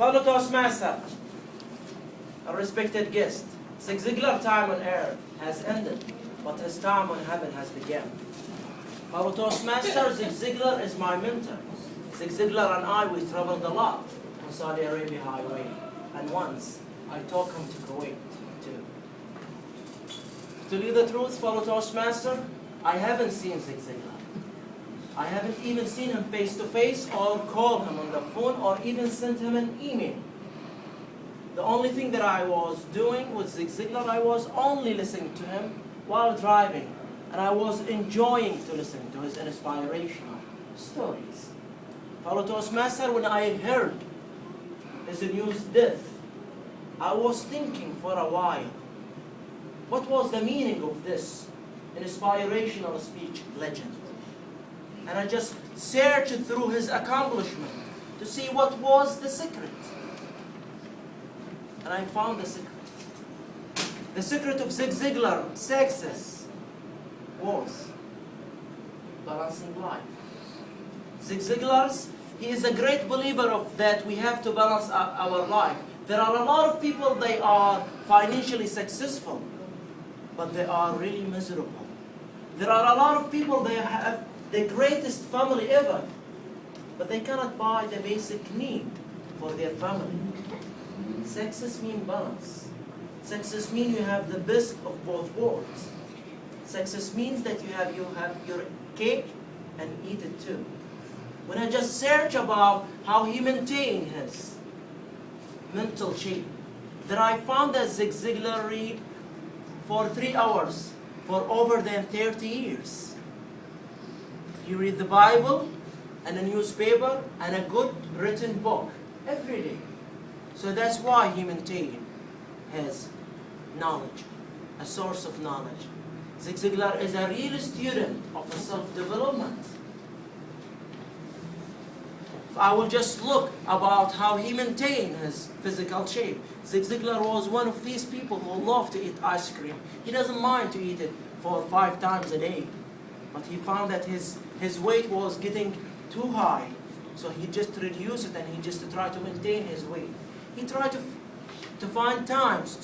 Fellow Toastmaster, a respected guest, Zig Ziglar time on earth has ended, but his time on heaven has begun. Fellow Toastmaster, Zig Ziglar is my mentor. Zig Ziglar and I, we traveled a lot on Saudi Arabia highway, and once I took him to Kuwait too. To tell you the truth, fellow Toastmaster, I haven't seen Zig Ziglar. I haven't even seen him face to face or called him on the phone or even sent him an email. The only thing that I was doing with Zig Ziglar, I was only listening to him while driving, and I was enjoying to listen to his inspirational stories. Fellow Toastmaster, when I heard his news death, I was thinking for a while, what was the meaning of this inspirational speech legend? And I just searched through his accomplishment to see what was the secret. And I found the secret. The secret of Zig Ziglar's success was balancing life. Zig Ziglar's, he is a great believer of that we have to balance our life. There are a lot of people, they are financially successful, but they are really miserable. There are a lot of people, they have the greatest family ever, but they cannot buy the basic need for their family. Success means balance. Success means you have the best of both worlds. Success means that you have your cake and eat it too. When I just search about how he maintained his mental shape, then I found that Zig Ziglar read for 3 hours for over than 30 years. You read the Bible and a newspaper and a good written book every day. So that's why he maintained his knowledge, a source of knowledge. Zig Ziglar is a real student of self-development. I will just look about how he maintained his physical shape. Zig Ziglar was one of these people who love to eat ice cream. He doesn't mind to eat it for 5 times a day. But he found that his weight was getting too high. So he just reduced it and he just tried to maintain his weight. He tried to find times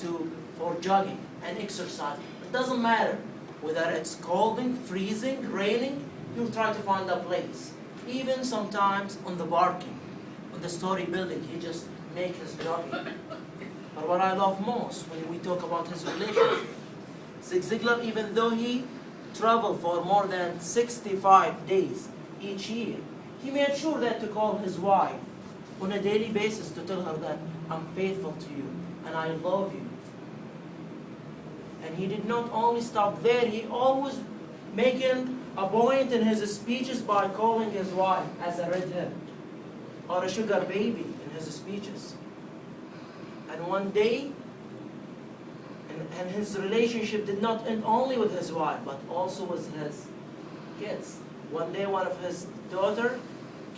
for jogging and exercise. It doesn't matter whether it's cold, freezing, raining, he'll try to find a place. Even sometimes on the parking, on the story building, he just make his jogging. But what I love most when we talk about his relationship, Zig Ziglar, even though he traveled for more than 65 days each year, he made sure that to call his wife on a daily basis to tell her that I'm faithful to you and I love you. And he did not only stop there, he always making a point in his speeches by calling his wife as a redhead or a sugar baby in his speeches. And one day, and his relationship did not end only with his wife, but also with his kids. One day, one of his daughter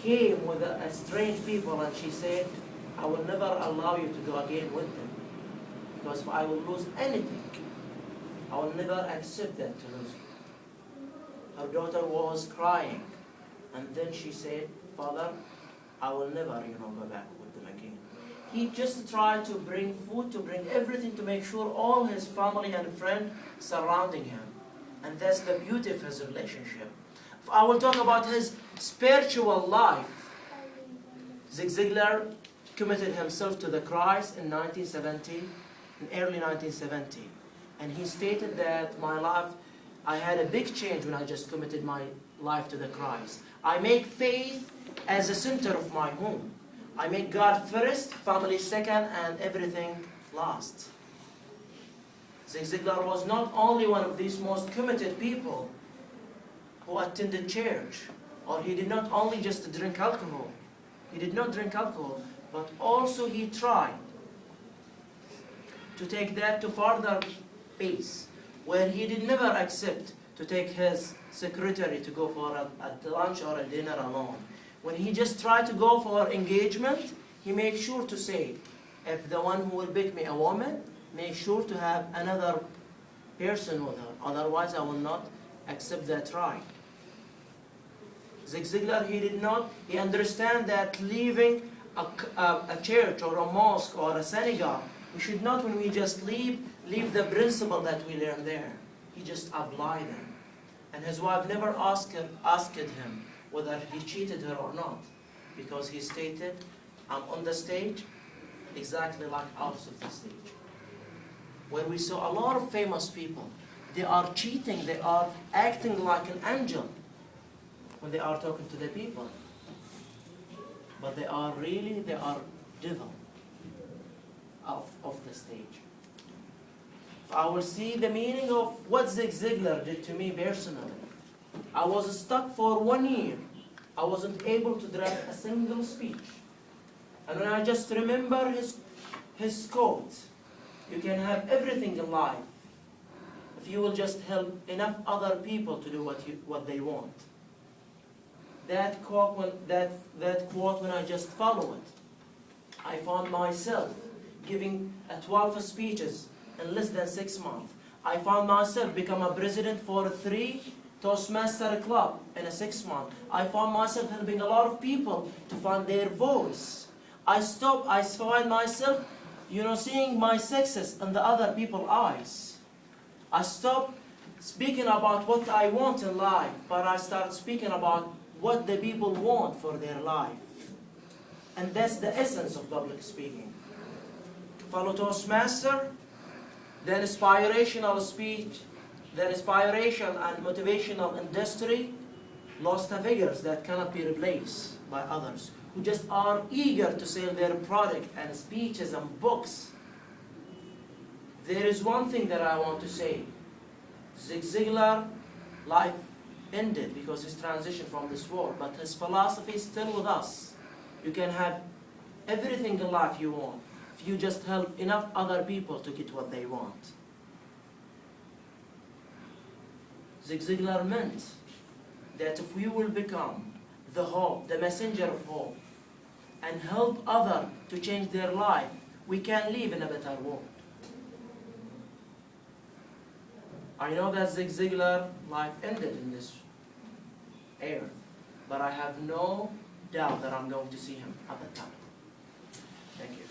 came with a strange people, and she said, I will never allow you to go again with them, because if I will lose anything, I will never accept that to lose you. Her daughter was crying, and then she said, Father, I will never, go back with them again. He just tried to bring food, to bring everything, to make sure all his family and friends surrounding him. And that's the beauty of his relationship. If I will talk about his spiritual life, Zig Ziglar committed himself to the Christ in 1970, in early 1970. And he stated that my life, I had a big change when I just committed my life to the Christ. I make faith as the center of my home. I make God first, family second, and everything last. Zig Ziglar was not only one of these most committed people who attended church, or he did not only just drink alcohol. He did not drink alcohol, but also he tried to take that to further pace, where he did never accept to take his secretary to go for a lunch or a dinner alone. When he just tried to go for engagement, he made sure to say, if the one who will pick me a woman, make sure to have another person with her. Otherwise, I will not accept that right. Zig Ziglar, he understand that leaving a church or a mosque or a synagogue, we should not, when we just leave the principle that we learn there. He just applied them. And his wife never asked him whether he cheated her or not, because he stated, I'm on the stage exactly like out of the stage. Where we saw a lot of famous people, they are cheating, they are acting like an angel when they are talking to the people. But they are devil of the stage. If I will see the meaning of what Zig Ziglar did to me personally, I was stuck for 1 year. I wasn't able to draft a single speech. And when I just remember his quote, you can have everything in life if you will just help enough other people to do what they want. That quote, when I just follow it, I found myself giving 12 speeches in less than 6 months. I found myself become a president for 3 Toastmaster club in a 6 months. I found myself helping a lot of people to find their voice. I find myself, seeing my success in the other people's eyes. I stopped speaking about what I want in life, but I start speaking about what the people want for their life. And that's the essence of public speaking. Follow Toastmaster, the inspirational speech, the inspiration and motivational industry lost figures that cannot be replaced by others, who just are eager to sell their product and speeches and books. There is one thing that I want to say. Zig Ziglar, life ended because his transition from this world, but his philosophy is still with us. You can have everything in life you want if you just help enough other people to get what they want. Zig Ziglar meant that if we will become the hope, the messenger of hope, and help others to change their life, we can live in a better world. I know that Zig Ziglar life ended in this era, but I have no doubt that I'm going to see him at that time. Thank you.